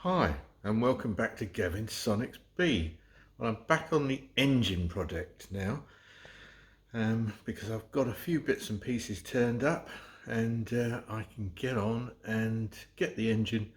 Hi, and welcome back to Gavin's Sonex B. Well, I'm back on the engine project now because I've got a few bits and pieces turned up, and I can get on and get the engine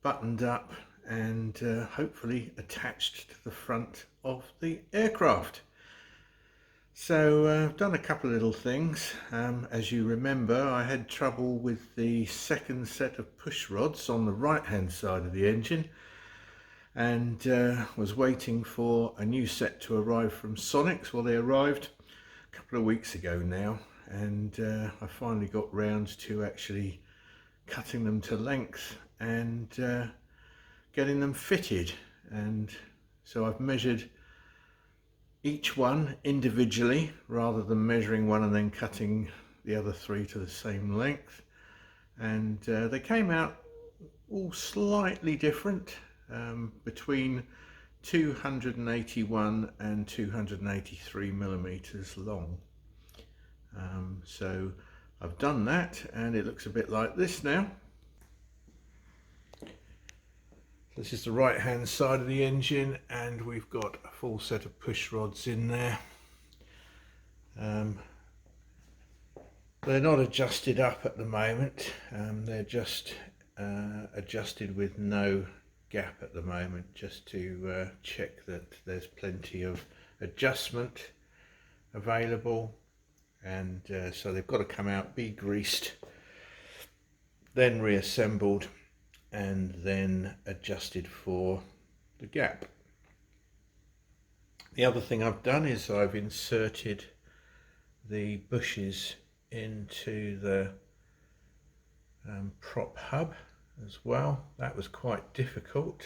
buttoned up and hopefully attached to the front of the aircraft. So I've done a couple of little things. As you remember, I had trouble with the second set of push rods on the right hand side of the engine, and was waiting for a new set to arrive from Sonex. Well, they arrived a couple of weeks ago now, and I finally got round to actually cutting them to length and getting them fitted. And so I've measured each one individually rather than measuring one and then cutting the other three to the same length, and they came out all slightly different, between 281 and 283 millimeters long. So I've done that, and it looks a bit like this now. This is the right hand side of the engine, and we've got a full set of push rods in there. They're not adjusted up at the moment, they're just adjusted with no gap at the moment, just to check that there's plenty of adjustment available. And so they've got to come out, be greased, then reassembled, and then adjusted for the gap. The other thing I've done is I've inserted the bushes into the prop hub as well. That was quite difficult.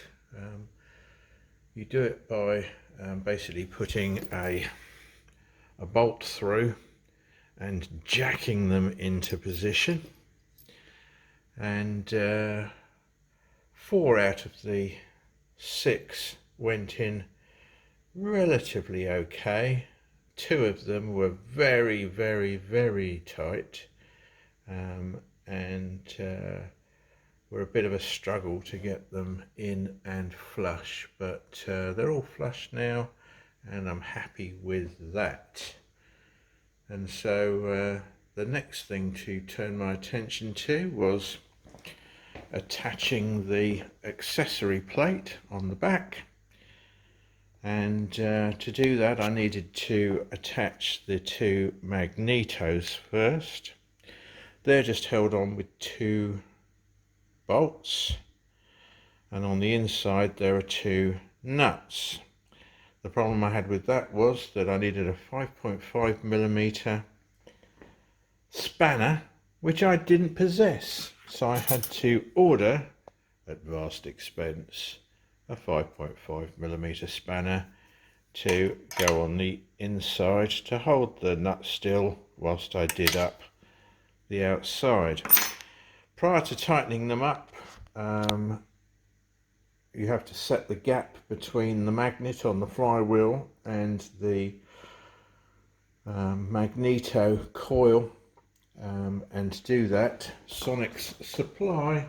You do it by basically putting a bolt through and jacking them into position, and 4 out of the 6 went in relatively okay. 2 of them were very, very, very tight, and were a bit of a struggle to get them in and flush, but they're all flush now, and I'm happy with that. And so the next thing to turn my attention to was attaching the accessory plate on the back. And to do that, I needed to attach the 2 magnetos first. They're just held on with 2 bolts, and on the inside there are 2 nuts. The problem I had with that was that I needed a 5.5 millimeter spanner, which I didn't possess, so I had to order, at vast expense, a 5.5 millimeter spanner to go on the inside to hold the nut still whilst I did up the outside. Prior to tightening them up, you have to set the gap between the magnet on the flywheel and the magneto coil, and to do that, Sonex supply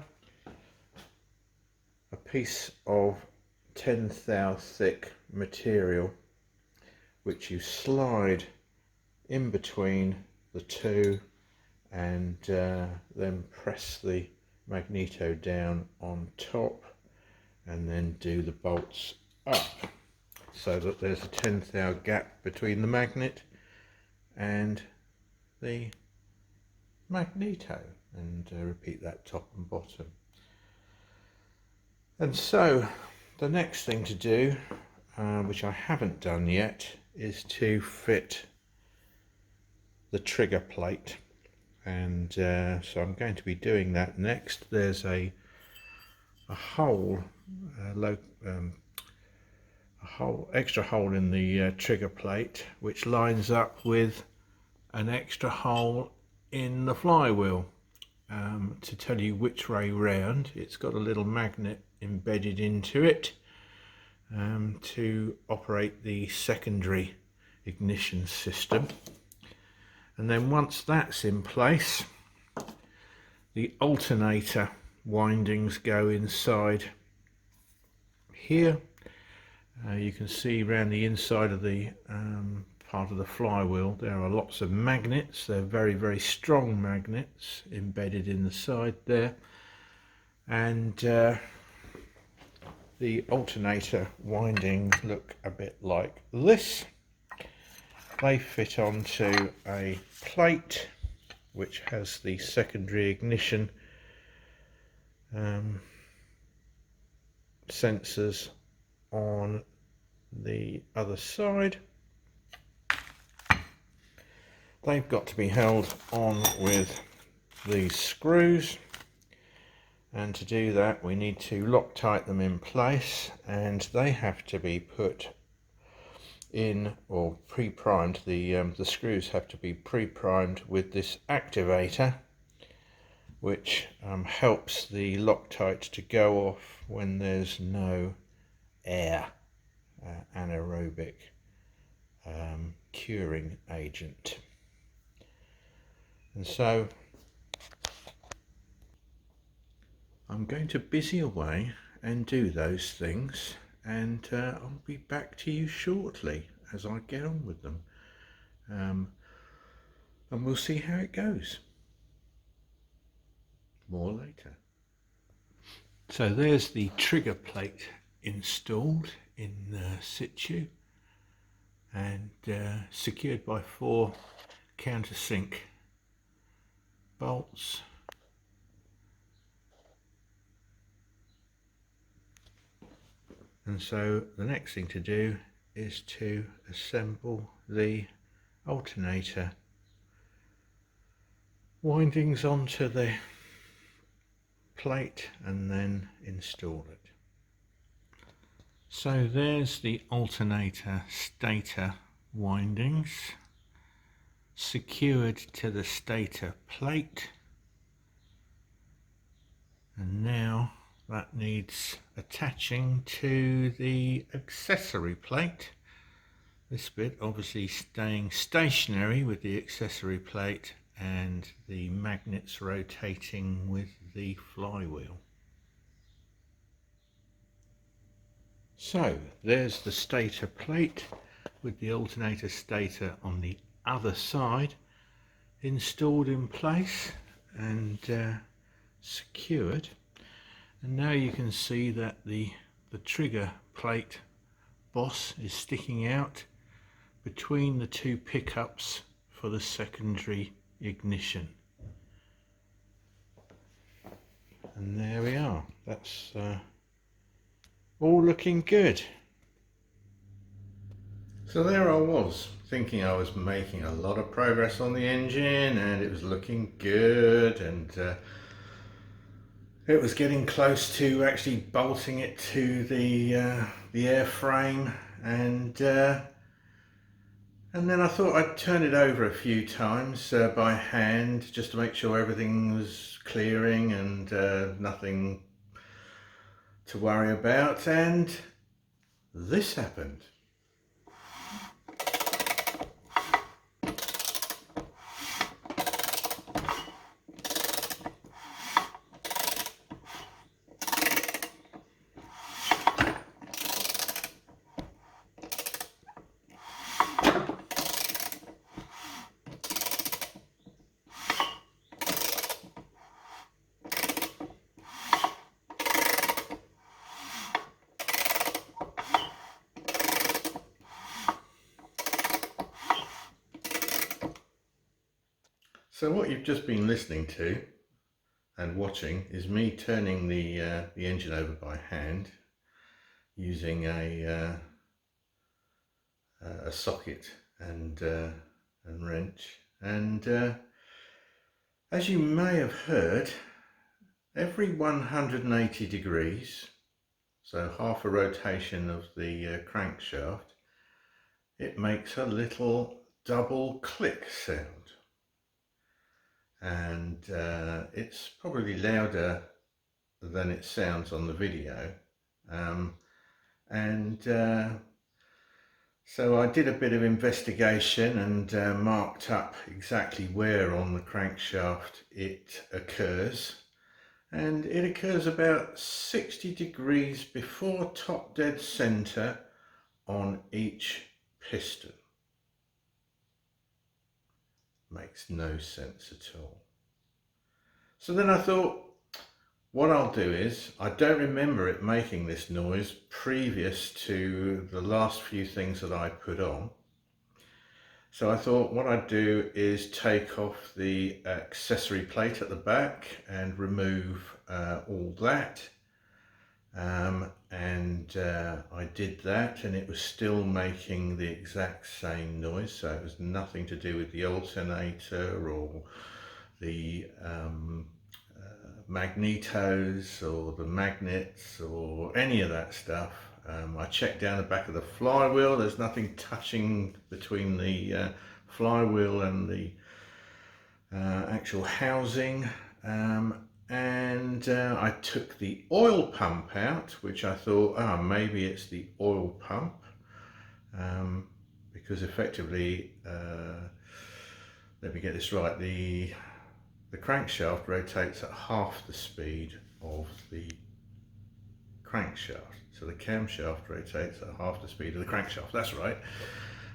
a piece of 10 thou thick material which you slide in between the 2, and then press the magneto down on top, and then do the bolts up so that there's a 10 thou gap between the magnet and the magneto, and repeat that top and bottom. And so the next thing to do, which I haven't done yet, is to fit the trigger plate, and so I'm going to be doing that next. There's a hole, extra hole in the trigger plate, which lines up with an extra hole in the flywheel, to tell you which way round. It's got a little magnet embedded into it to operate the secondary ignition system. And then once that's in place, the alternator windings go inside here. You can see around the inside of the part of the flywheel there are lots of magnets. They're very, very strong magnets embedded in the side there, and the alternator windings look a bit like this. They fit onto a plate which has the secondary ignition sensors on the other side. They've got to be held on with these screws, and to do that we need to Loctite them in place, and they have to be put in or pre-primed. The screws have to be pre-primed with this activator, which helps the Loctite to go off when there's no air, anaerobic curing agent. And so I'm going to busy away and do those things, and I'll be back to you shortly as I get on with them, and we'll see how it goes. More later. So there's the trigger plate installed in situ and secured by 4 countersink bolts. And so the next thing to do is to assemble the alternator windings onto the plate and then install it. So there's the alternator stator windings secured to the stator plate, and now that needs attaching to the accessory plate. This bit obviously staying stationary with the accessory plate and the magnets rotating with the flywheel. So there's the stator plate with the alternator stator on the other side installed in place and secured. And now you can see that the trigger plate boss is sticking out between the 2 pickups for the secondary ignition. And there we are. That's all looking good. So there I was, thinking I was making a lot of progress on the engine and it was looking good, and it was getting close to actually bolting it to the airframe, and then I thought I'd turn it over a few times by hand just to make sure everything was clearing and nothing to worry about, and this happened. So what you've just been listening to and watching is me turning the engine over by hand using a socket and wrench. And as you may have heard, every 180 degrees, so half a rotation of the crankshaft, it makes a little double click sound. And it's probably louder than it sounds on the video, so I did a bit of investigation and marked up exactly where on the crankshaft it occurs, and it occurs about 60 degrees before top dead center on each piston. Makes no sense at all. So then I thought, what I'll do is, I don't remember it making this noise previous to the last few things that I put on. So I thought what I'd do is take off the accessory plate at the back and remove all that. I did that, and it was still making the exact same noise, so it was nothing to do with the alternator or the magnetos or the magnets or any of that stuff. I checked down the back of the flywheel, there's nothing touching between the flywheel and the actual housing. I took the oil pump out, which I thought, maybe it's the oil pump, because effectively, let me get this right, the crankshaft rotates at half the speed of the crankshaft. So the camshaft rotates at half the speed of the crankshaft, that's right.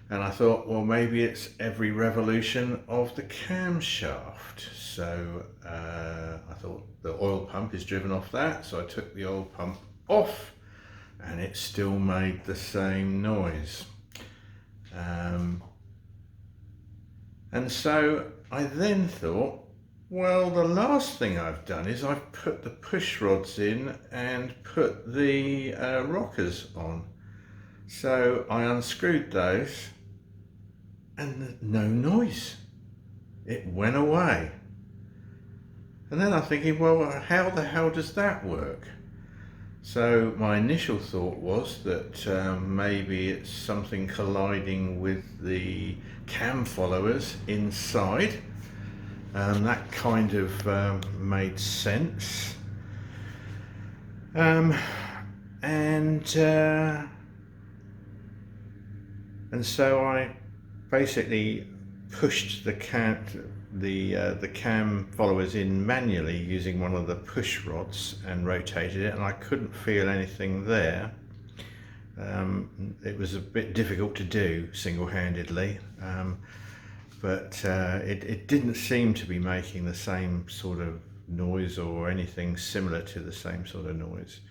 And I thought, well, maybe it's every revolution of the camshaft. So I thought the oil pump is driven off that. So I took the oil pump off, and it still made the same noise. And so I then thought, well, the last thing I've done is I've put the push rods in and put the rockers on. So I unscrewed those, and no noise. It went away. And then I'm thinking, well, how the hell does that work? So my initial thought was that maybe it's something colliding with the cam followers inside. That kind of made sense. And so I basically pushed the cam followers in manually using one of the push rods and rotated it, and I couldn't feel anything there. It was a bit difficult to do single-handedly, but it didn't seem to be making the same sort of noise or anything similar to the same sort of noise.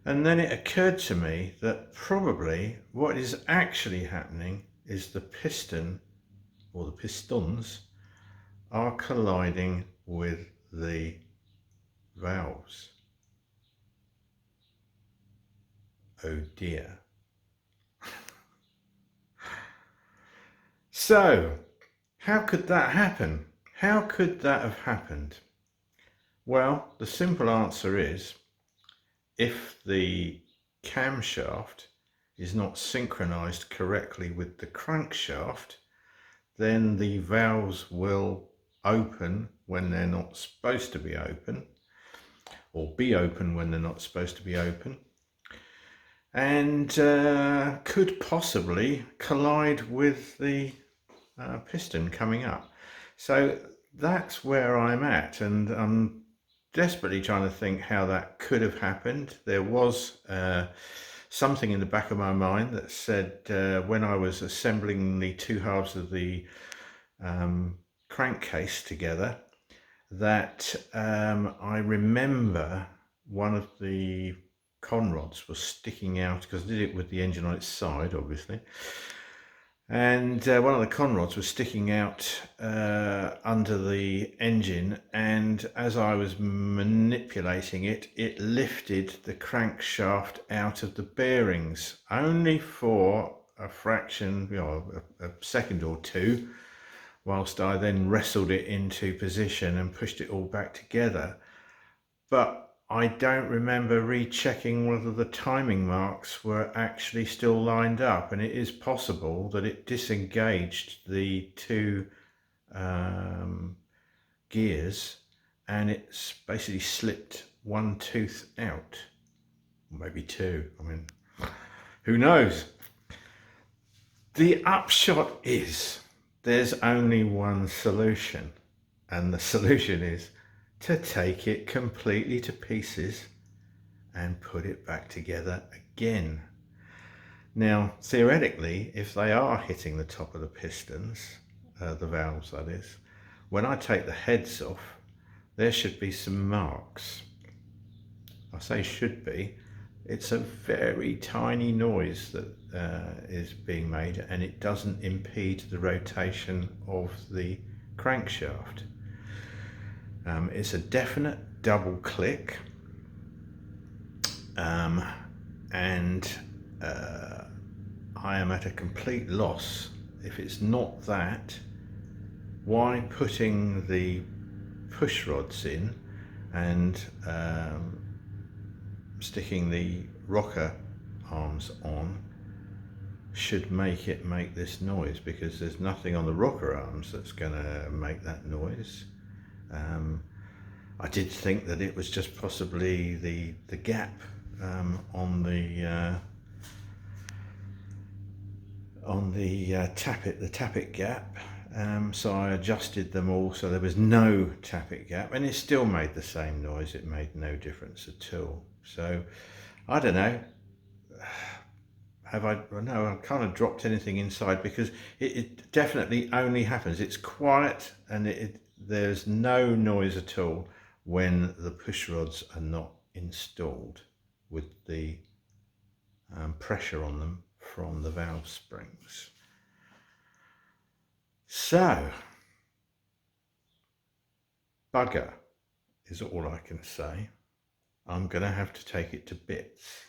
And then it occurred to me that probably what is actually happening is the piston, or the pistons, are colliding with the valves. Oh dear. So, how could that happen? How could that have happened? Well, the simple answer is, if the camshaft is not synchronized correctly with the crankshaft, then the valves will open when they're not supposed to be open, or be open when they're not supposed to be open, and could possibly collide with the piston coming up. So that's where I'm at, and I'm desperately trying to think how that could have happened. There was something in the back of my mind that said when I was assembling the two halves of the crankcase together, that I remember one of the con rods was sticking out, because I did it with the engine on its side, obviously, and one of the con rods was sticking out under the engine, and as I was manipulating it, it lifted the crankshaft out of the bearings, only for a fraction, a second or two, whilst I then wrestled it into position and pushed it all back together. But I don't remember rechecking whether the timing marks were actually still lined up, and it is possible that it disengaged the two gears, and it's basically slipped one tooth out, maybe two, I mean, who knows. The upshot is there's only one solution, and the solution is to take it completely to pieces and put it back together again. Now, theoretically, if they are hitting the top of the pistons, the valves that is, when I take the heads off, there should be some marks. I say should be. It's a very tiny noise that is being made, and it doesn't impede the rotation of the crankshaft. It's a definite double click, and I am at a complete loss. If it's not that, why putting the push rods in and sticking the rocker arms on should make it make this noise, because there's nothing on the rocker arms that's going to make that noise. I did think that it was just possibly the gap on the tappet gap, so I adjusted them all so there was no tappet gap, and it still made the same noise. It made no difference at all. So I don't know, no, I kind of dropped anything inside, because it definitely only happens, it's quiet, and there's no noise at all when the push rods are not installed with the pressure on them from the valve springs. So, bugger is all I can say. I'm going to have to take it to bits,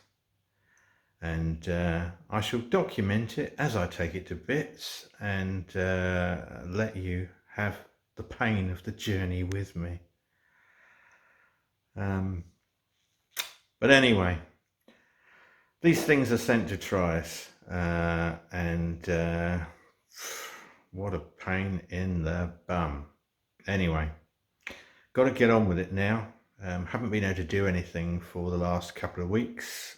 and I shall document it as I take it to bits, and let you have the pain of the journey with me. But anyway, these things are sent to try us, and what a pain in the bum. Anyway, got to get on with it now. Haven't been able to do anything for the last couple of weeks.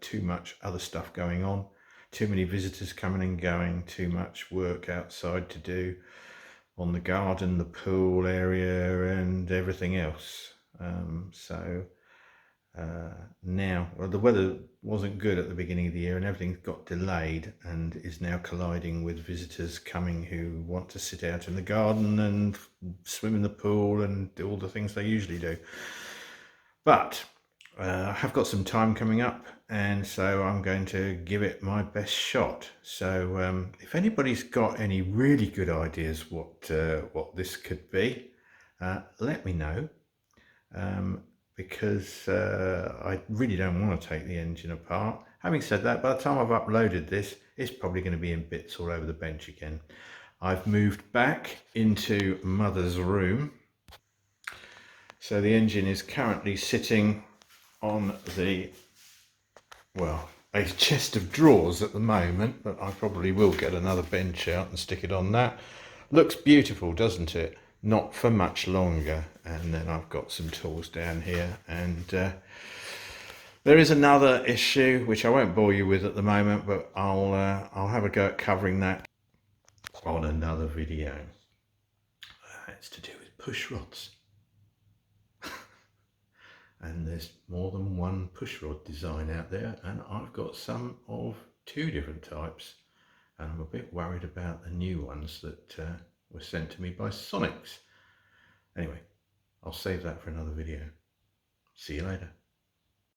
Too much other stuff going on. Too many visitors coming and going. Too much work outside to do on the garden, the pool area, and everything else. Now, well, the weather wasn't good at the beginning of the year, and everything got delayed and is now colliding with visitors coming who want to sit out in the garden and swim in the pool and do all the things they usually do. But I have got some time coming up, and so I'm going to give it my best shot. So if anybody's got any really good ideas what this could be, let me know. Because I really don't want to take the engine apart. Having said that, by the time I've uploaded this, it's probably going to be in bits all over the bench again. I've moved back into Mother's room. So the engine is currently sitting on a chest of drawers at the moment, but I probably will get another bench out and stick it on that. Looks beautiful, doesn't it? Not for much longer. And then I've got some tools down here, and there is another issue which I won't bore you with at the moment, but I'll have a go at covering that on another video. It's to do with push rods. And there's more than one push rod design out there, and I've got some of 2 different types, and I'm a bit worried about the new ones that were sent to me by Sonex. Anyway, I'll save that for another video. See you later.